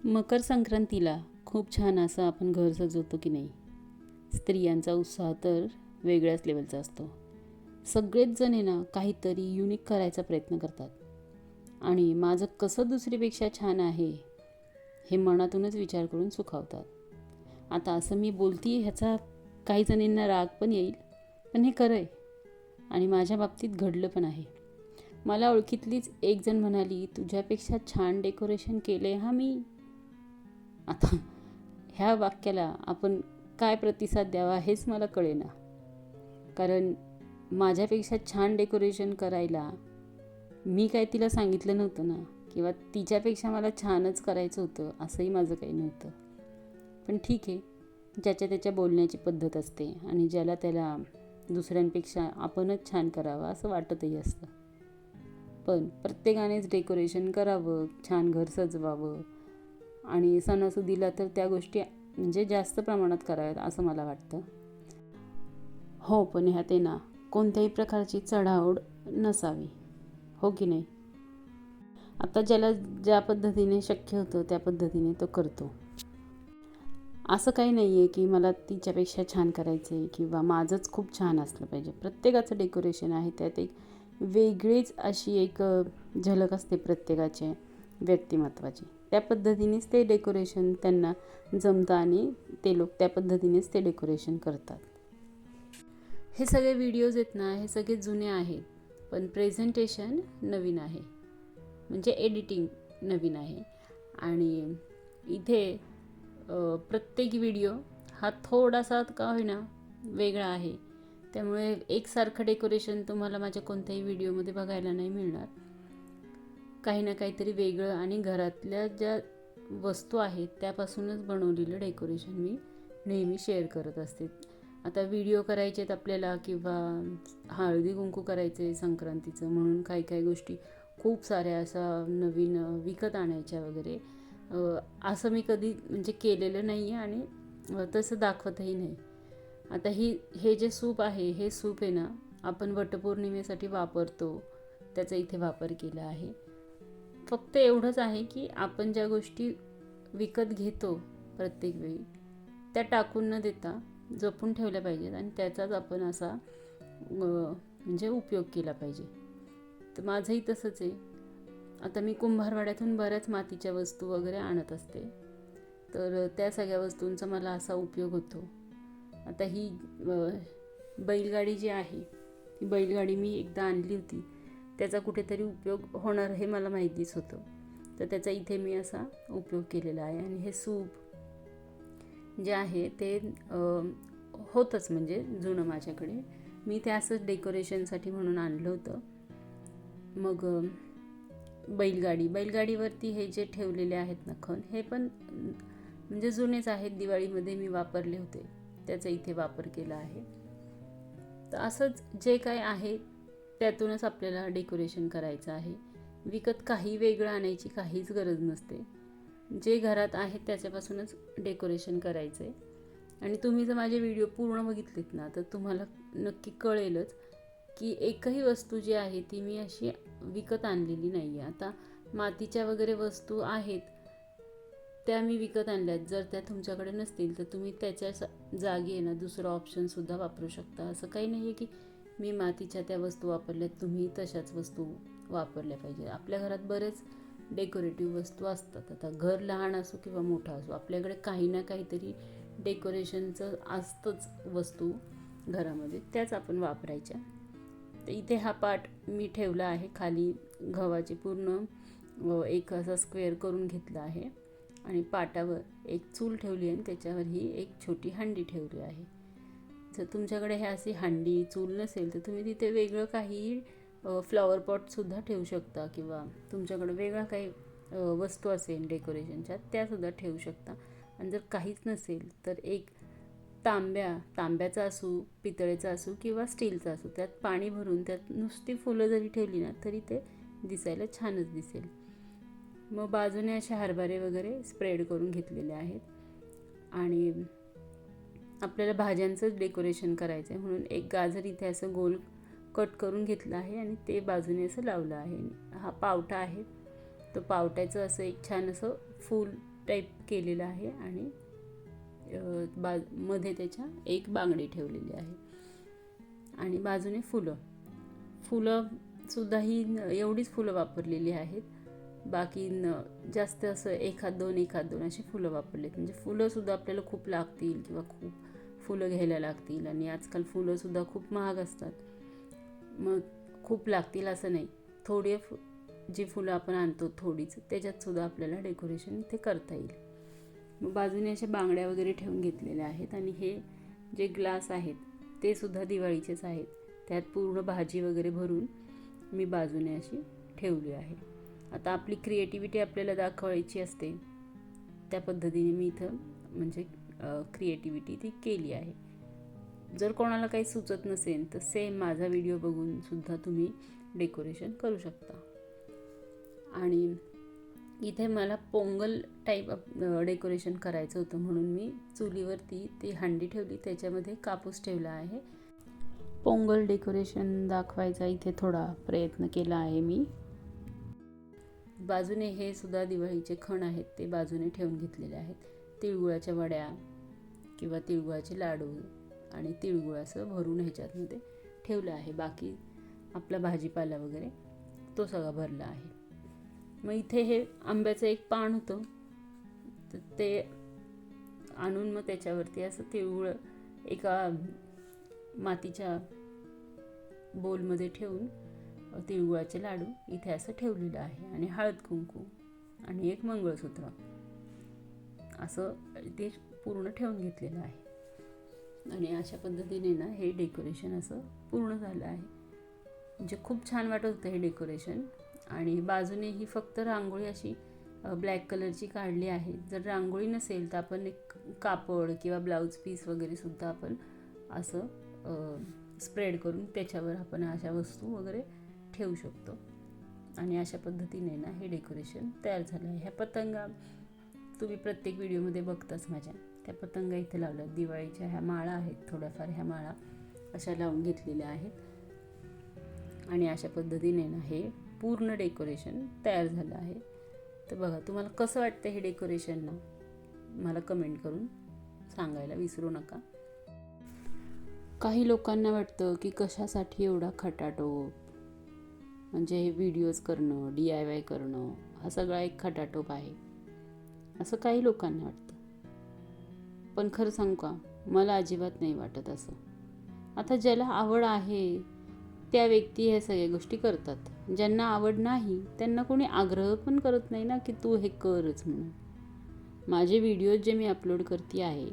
मकर संक्रांतीला खूप छान असं आपण घर सजवतो की नाही. स्त्रियांचा उत्साह तर वेगळ्याच लेवलचा असतो. सगळेच जण आहे ना काहीतरी युनिक करायचा प्रयत्न करतात आणि माझं कसं दुसरीपेक्षा छान आहे हे मनातूनच विचार करून सुखावतात. आता असं मी बोलती ह्याचा काही जणींना राग पण येईल, पण हे खरं आहे आणि माझ्या बाबतीत घडलं पण आहे. मला ओळखीतलीच एक जण म्हणाली, तुझ्यापेक्षा छान डेकोरेशन केले हा मी. आता ह्या वाक्याला आपण काय प्रतिसाद द्यावा हेच मला कळेना. कारण माझ्यापेक्षा छान डेकोरेशन करायला मी काय तिला सांगितलं नव्हतं ना, किंवा तिच्यापेक्षा मला छानच करायचं होतं असंही माझं काही नव्हतं. पण ठीक आहे, ज्याच्या त्याच्या बोलण्याची पद्धत असते आणि ज्याला त्याला दुसऱ्यांपेक्षा आपणच छान करावं असं वाटतही असतं. पण प्रत्येकानेच डेकोरेशन करावं, छान घर सजवावं आणि सणासुदीला तर त्या गोष्टी म्हणजे जास्त प्रमाणात कराव्यात असं मला वाटतं. हो, पण ह्यात आहे ना कोणत्याही प्रकारची चढाओढ नसावी, हो की नाही. आता ज्याला ज्या पद्धतीने शक्य होतं त्या पद्धतीने तो करतो. असं काही नाही आहे की मला तिच्यापेक्षा छान करायचं आहे किंवा माझंच खूप छान असलं पाहिजे. प्रत्येकाचं डेकोरेशन आहे, त्यात एक वेगळीच अशी एक झलक असते प्रत्येकाच्या व्यक्तिमत्वाची. त्या पद्धतीनेच ते डेकोरेशन त्यांना जमतं आणि ते लोक त्या पद्धतीनेच ते डेकोरेशन करतात. हे सगळे व्हिडिओज आहेत ना, हे सगळे जुने आहेत, पण प्रेझेंटेशन नवीन आहे, म्हणजे एडिटिंग नवीन आहे. आणि इथे प्रत्येक व्हिडिओ हा थोडासा का होईना वेगळा आहे. त्यामुळे एकसारखं डेकोरेशन तुम्हाला माझ्या कोणत्याही व्हिडिओमध्ये बघायला नाही मिळणार. काही ना काहीतरी वेगळं आणि घरातल्या ज्या वस्तू आहेत त्यापासूनच बनवलेलं डेकोरेशन मी नेहमी शेअर करत असते. आता व्हिडिओ करायचे आहेत आपल्याला किंवा हळदी कुंकू करायचं आहे संक्रांतीचं म्हणून काही काही गोष्टी खूप साऱ्या असा नवीन विकत आणायच्या वगैरे, असं मी कधी म्हणजे केलेलं नाही आहे आणि तसं दाखवतही नाही. आता हे जे सूप आहे, हे सूप आहे ना आपण वटपौर्णिमेसाठी वापरतो, त्याचा इथे वापर केला आहे. फक्त एवढंच आहे की आपण ज्या गोष्टी विकत घेतो प्रत्येक वेळी त्या टाकून न देता जपून ठेवल्या पाहिजेत आणि त्याचाच आपण असा म्हणजे उपयोग केला पाहिजे. तर माझंही तसंच आहे. आता मी कुंभारवाड्यातून बऱ्याच मातीच्या वस्तू वगैरे आणत असते, तर त्या सगळ्या वस्तूंचा मला असा उपयोग होतो. आता ही बैलगाडी जी आहे, ती बैलगाडी मी एकदा आणली होती, त्याचा कुठेतरी उपयोग होणार हे मला माहितीच होतं, तर त्याचा इथे मी असा उपयोग केलेला आहे. आणि हे सूप जे आहे ते होतंच म्हणजे जुनं माझ्याकडे, मी ते असंच डेकोरेशनसाठी म्हणून आणलं होतं. मग बैलगाडीवरती हे जे ठेवलेले आहेत ना खण, हे पण म्हणजे जुनेच आहेत, दिवाळीमध्ये मी वापरले होते, त्याचा इथे वापर केला आहे. तर असंच जे काय आहे त्यातूनच आपल्याला डेकोरेशन करायचं आहे. विकत काही वेगळं आणायची काहीच गरज नसते. जे घरात आहे त्याच्यापासूनच डेकोरेशन करायचं आहे. आणि तुम्ही जर माझे व्हिडिओ पूर्ण बघितलेत ना, तर तुम्हाला नक्की कळेलच की एकही वस्तू जी आहे ती मी अशी विकत आणलेली नाही आहे. आता मातीच्या वगैरे वस्तू आहेत त्या मी विकत आणल्यात. जर त्या तुमच्याकडे नसतील तर तुम्ही त्याच्या जागी आहे ना दुसरं ऑप्शनसुद्धा वापरू शकता. असं काही नाही आहे की मी मातीच्या त्या वस्तू वापरल्यात तुम्ही तशाच वस्तू वापरल्या पाहिजे. आपल्या घरात बरेच डेकोरेटिव्ह वस्तू असतात. आता घर लहान असो किंवा मोठा असो, आपल्याकडे काही ना काहीतरी डेकोरेशनचं असतंच वस्तू घरामध्ये, त्याच आपण वापरायच्या. तर इथे हा पाट मी ठेवला आहे, खाली गव्हाची पूर्ण एक असा स्क्वेअर करून घेतला आहे आणि पाटावर एक चूल ठेवली आहे आणि त्याच्यावर ही एक छोटी हंडी ठेवली आहे. जर तुमच्याकडे हे अशी हंडी चूल नसेल तर तुम्ही तिथे वेगळं काही फ्लॉवर पॉटसुद्धा ठेवू शकता किंवा तुमच्याकडे वेगळा काही वस्तू असेल डेकोरेशनच्या त्यासुद्धा ठेवू शकता. आणि जर काहीच नसेल तर एक तांब्याचा असू, पितळेचा असू किंवा स्टीलचा असू, त्यात पाणी भरून त्यात नुसती फुलं जरी ठेवली ना तरी ते दिसायला छानच दिसेल. मग बाजूने असे हरभरे वगैरे स्प्रेड करून घेतलेले आहेत. आणि आपल्याला भाज्यांचंच डेकोरेशन करायचं आहे म्हणून एक गाजर इथे असं गोल कट करून घेतलं आहे आणि ते बाजूने असं लावलं आहे. हा पावटा आहे, तो पावट्याचं असं एक छान असं फूल टाईप केलेलं आहे आणि मध्ये त्याच्या एक बांगडी ठेवलेली आहे आणि बाजूने फुलं सुद्धा ही एवढीच फुलं वापरलेली आहेत. बाकी जास्त असं एखाद दोन अशी फुलं वापरलेत. म्हणजे फुलंसुद्धा आपल्याला खूप लागतील किंवा खूप फुलं घ्यायला लागतील आणि आजकाल फुलंसुद्धा खूप महाग असतात. मग खूप लागतील असं नाही, थोडी जी फुलं आपण आणतो थोडीच त्याच्यातसुद्धा आपल्याला डेकोरेशन इथे करता येईल. मग बाजूने अशा बांगड्या वगैरे ठेवून घेतलेल्या आहेत आणि हे जे ग्लास आहेत ते सुद्धा दिवाळीचेच आहेत. त्यात पूर्ण भाजी वगैरे भरून मी बाजूने अशी ठेवली आहे. आता आपली क्रिएटिव्हिटी आपल्याला दाखवायची असते, त्या पद्धतीने मी इथं म्हणजे क्रिएटिव्हिटी ती केली आहे. जर कोणाला काही सुचत नसेल तर सेम माझा व्हिडिओ बघून सुद्धा तुम्ही डेकोरेशन करू शकता. आणि इथे मला पोंगल टाईप डेकोरेशन करायचं होतं म्हणून मी चुलीवरती ती हंडी ठेवली, त्याच्यामध्ये कापूस ठेवला आहे. पोंगल डेकोरेशन दाखवायचा इथे थोडा प्रयत्न केला आहे मी. बाजूने हे सुद्धा दिवाळीचे खण आहेत ते बाजूने ठेवून घेतलेले आहेत. तिळगुळाच्या वड्या किंवा तिळगुळाचे लाडू आणि तिळगुळ असं भरून ह्याच्यामध्ये ठेवलं आहे. बाकी आपला भाजीपाला वगैरे तो सगळा भरला आहे. मग इथे हे आंब्याचं एक पान होतं तर ते आणून मग त्याच्यावरती असं तिळगुळ एका मातीच्या बोलमध्ये ठेवून तिळगुळाचे लाडू इथे असं ठेवलेलं आहे आणि हळद कुंकू आणि एक मंगळसूत्र असं ते पूर्ण ठेवून घेतलेलं आहे. आणि अशा पद्धतीने ना हे डेकोरेशन असं पूर्ण झालं आहे. म्हणजे खूप छान वाटत होतं हे डेकोरेशन. आणि बाजूने ही फक्त रांगोळी अशी ब्लॅक कलरची काढली आहे. जर रांगोळी नसेल तर आपण एक कापड किंवा ब्लाऊज पीस वगैरे सुद्धा आपण असं स्प्रेड करून त्याच्यावर आपण अशा वस्तू वगैरे ठेवू शकतो. आणि अशा पद्धतीने ना हे डेकोरेशन तयार झालं आहे. ह्या पतंगा तुम्ही प्रत्येक व्हिडिओमध्ये बघताच माझ्या, त्या पतंगा इथे लावल्या. दिवाळीच्या ह्या माळा आहेत, थोड्याफार ह्या माळा अशा लावून घेतलेल्या आहेत. आणि अशा पद्धतीने ना हे पूर्ण डेकोरेशन तयार झालं आहे. तर बघा, तुम्हाला कसं वाटतं हे डेकोरेशन ना, मला कमेंट करून सांगायला विसरू नका. काही लोकांना वाटतं की कशासाठी एवढा खटाटोप, म्हणजे हे व्हिडिओज करणं, DIY करणं हा सगळा एक खटाटोप आहे असं काही लोकांना वाटतं. पण खरं सांगू का, मला अजिबात नाही वाटत असं. आता ज्याला आवड आहे त्या व्यक्ती ह्या सगळ्या गोष्टी करतात. ज्यांना आवड नाही त्यांना कोणी आग्रह पण करत नाही ना की तू हे करच म्हणून. माझे व्हिडिओज जे मी अपलोड करते आहे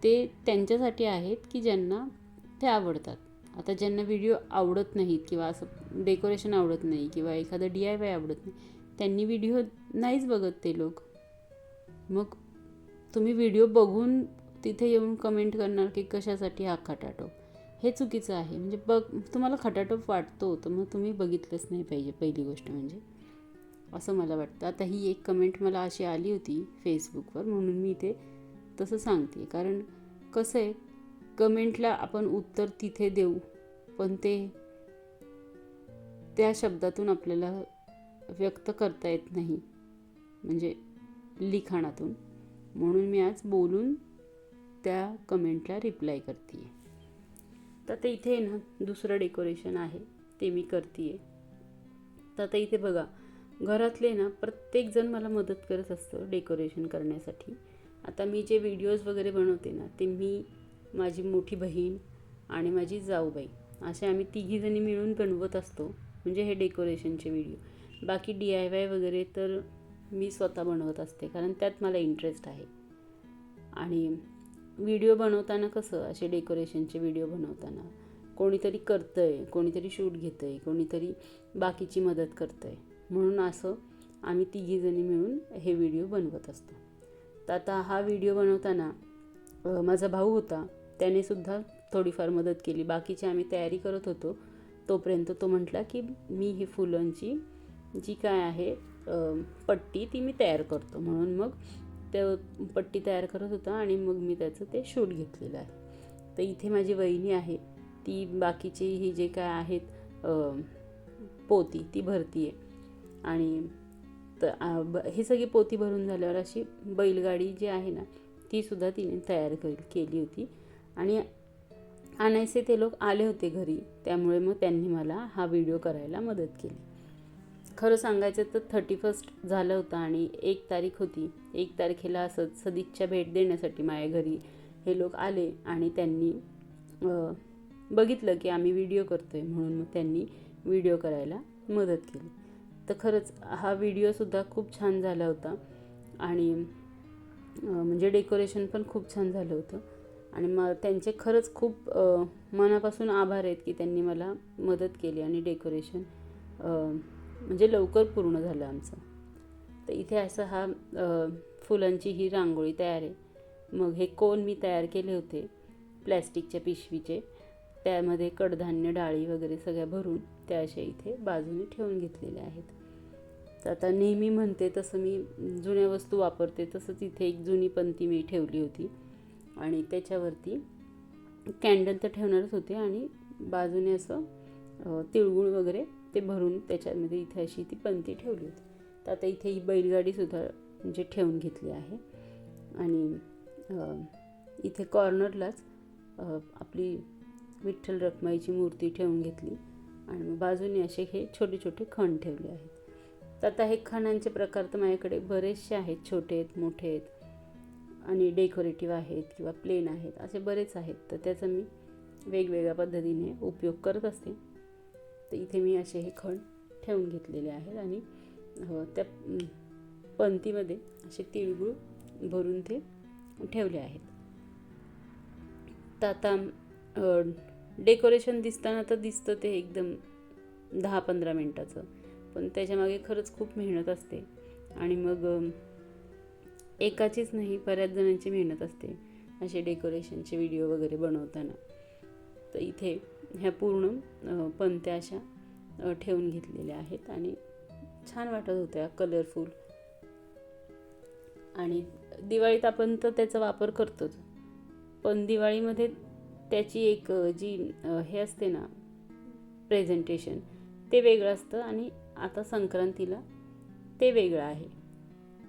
ते त्यांच्यासाठी आहेत की ज्यांना ते आवडतात. आता ज्यांना व्हिडिओ आवडत नाहीत किंवा असं डेकोरेशन आवडत नाही किंवा एखादं DIY आवडत नाही, त्यांनी व्हिडिओ नाहीच बघत ते लोक. मग तुम्ही व्हिडिओ बघून तिथे येऊन कमेंट करणार की कशासाठी हा खटाटोप, हे चुकीचं आहे. म्हणजे तुम्हाला खटाटोप वाटतो तर मग तुम्ही बघितलंच नाही पाहिजे, पहिली गोष्ट म्हणजे असं मला वाटतं. आता ही एक कमेंट मला अशी आली होती फेसबुकवर म्हणून मी ते तसं सांगते. कारण कसं आहे, कमेंटला आपण उत्तर तिथे देऊ पण ते त्या शब्दातून आपल्याला व्यक्त करता येत नाही, म्हणजे लिखाणातून. म्हणून मी आज बोलून त्या कमेंटला रिप्लाय करते आहे. तर आता इथे ना दुसरं डेकोरेशन आहे ते मी करते आहे. तर आता इथे बघा, घरातले ना प्रत्येकजण मला मदत करत असतं डेकोरेशन करण्यासाठी. आता मी जे व्हिडिओज वगैरे बनवते ना ते मी, माझी मोठी बहीण आणि माझी जाऊबाई असे आम्ही तिघीजणी मिळून बनवत असतो म्हणजे हे डेकोरेशनचे व्हिडिओ. बाकी DIY वगैरे तर मी स्वतः बनवत असते कारण त्यात मला इंटरेस्ट आहे. आणि व्हिडिओ बनवताना कसं, असे डेकोरेशनचे व्हिडिओ बनवताना कोणीतरी करतं आहे, कोणीतरी शूट घेतं आहे, कोणीतरी बाकीची मदत करतं आहे, म्हणून असं आम्ही तिघीजणी मिळून हे व्हिडिओ बनवत असतो. तर आता हा व्हिडिओ बनवताना माझा भाऊ होता, त्यानेसुद्धा थोडीफार मदत केली. बाकीची आम्ही तयारी करत होतो तोपर्यंत तो म्हटला की मी ही फुलांची जी काय आहे पट्टी ती मी तयार करतो. म्हणून मग ते पट्टी तयार करत होता आणि मग मी त्याचं ते शूट घेतलेलं आहे. तर इथे माझी वहिनी आहे, ती बाकीची ही जे काय आहेत पोती ती भरती आहे. आणि तर ही सगळी पोती भरून झाल्यावर अशी बैलगाडी जी आहे ना तीसुद्धा तिने तयार केली होती. आणि आणायचे ते लोक आले होते घरी, त्यामुळे मग त्यांनी मला हा व्हिडिओ करायला मदत केली. खरं सांगायचं तर 31 झालं होतं आणि 1 तारीख होती. 1 तारखेला असंच सदिच्छा भेट देण्यासाठी माझ्या घरी हे लोक आले आणि त्यांनी बघितलं की आम्ही व्हिडिओ करतोय, म्हणून मग त्यांनी व्हिडिओ करायला मदत केली. तर खरंच हा व्हिडिओसुद्धा खूप छान झाला होता आणि म्हणजे डेकोरेशन पण खूप छान झालं होतं. आणि मग त्यांचे खरंच खूप मनापासून आभार आहेत की त्यांनी मला मदत केली आणि डेकोरेशन म्हणजे लवकर पूर्ण झालं आमचं. तर इथे असं हा फुलांची ही रांगोळी तयार आहे. मग हे कोन मी तयार केले होते प्लॅस्टिकच्या पिशवीचे, त्यामध्ये कडधान्य डाळी वगैरे सगळ्या भरून त्या अशा इथे बाजूने ठेवून घेतलेल्या आहेत. तर आता नेहमी म्हणते तसं मी जुन्या वस्तू वापरते, तसंच इथे एक जुनी पंती मी ठेवली होती आणि त्याच्यावरती कॅन्डल तर ठेवणारच होते आणि बाजूने असं तिळगुळ वगैरे ते भरून त्याच्यामध्ये इथे अशी ती पंती ठेवली होती. तर आता इथे ही बैलगाडीसुद्धा म्हणजे ठेवून घेतली आहे आणि इथे कॉर्नरलाच आपली विठ्ठल रखुमाईची मूर्ती ठेवून घेतली आणि मग बाजूने असे हे छोटे छोटे खण ठेवले आहेत. तर आता हे खणांचे प्रकार तर माझ्याकडे बरेचसे आहेत, छोटे आहेत, मोठे आहेत आणि डेकोरेटिव्ह आहेत किंवा प्लेन आहेत, असे बरेच आहेत. तर त्याचा मी वेगवेगळ्या पद्धतीने उपयोग करत असते. तर इथे मी असे हे खण ठेवून घेतलेले आहेत आणि त्या पंतीमध्ये असे तिळगुळ भरून ते ठेवले आहेत. तर आता डेकोरेशन दिसताना तर दिसतं ते एकदम 10-15 मिनटाचं, पण त्याच्यामागे खरंच खूप मेहनत असते आणि मग एकाचीच नाही बऱ्याच जणांची मेहनत असते असे डेकोरेशनचे व्हिडिओ वगैरे बनवताना. तर इथे ह्या पूर्ण पंत्या अशा ठेवून घेतलेल्या आहेत आणि छान वाटत होत्या, कलरफुल. आणि दिवाळीत आपण तर त्याचा वापर करतोच, पण दिवाळीमध्ये त्याची एक जी हे असते ना प्रेझेंटेशन, ते वेगळं असतं आणि आता संक्रांतीला ते वेगळं आहे.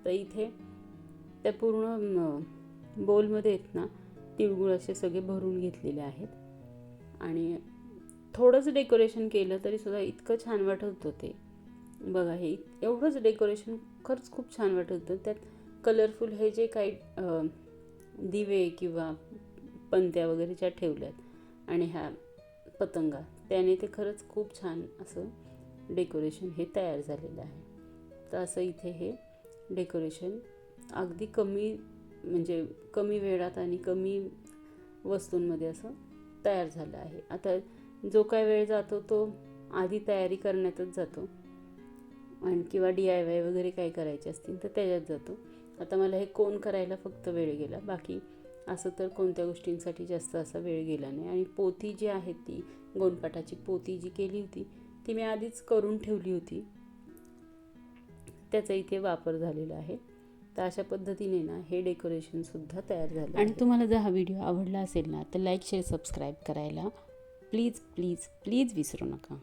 तर इथे त्या पूर्ण बोलमध्ये आहेत ना तिळगुळ असे सगळे भरून घेतलेले आहेत आणि थोडंच डेकोरेशन केलं तरीसुद्धा इतकं छान वाटत होतं ते. बघा, हे एवढंच डेकोरेशन खरंच खूप छान वाटत होतं. त्यात कलरफुल हे जे काही दिवे किंवा पंत्या वगैरे ज्या ठेवल्यात आणि ह्या पतंगा, त्याने ते खरंच खूप छान असं डेकोरेशन हे तयार झालेलं आहे. तर असं इथे हे डेकोरेशन अगदी म्हणजे कमी वेळात आणि कमी वस्तूंमध्ये असं तयार झालं आहे. आता जो काय वेळ जातो तो आधी तयारी करण्यातच जातो आणि किंवा DIY वगैरे काही करायचे असतील तर त्याच्यात जातो. आता मला हे कोन करायला फक्त वेळ गेला, बाकी असं तर कोणत्या गोष्टींसाठी जास्त असा वेळ गेला नाही. आणि पोती जी आहे ती गोंडपाटाची पोती जी केली होती ती मी आधीच करून ठेवली होती, त्याचा इथे वापर झालेला आहे. तर अशा पद्धतीने ना हे डेकोरेशनसुद्धा तयार झालं. आणि तुम्हाला जर हा व्हिडिओ आवडला असेल ना तर लाईक, शेअर, सबस्क्राईब करायला प्लीज प्लीज प्लीज विसरू नका.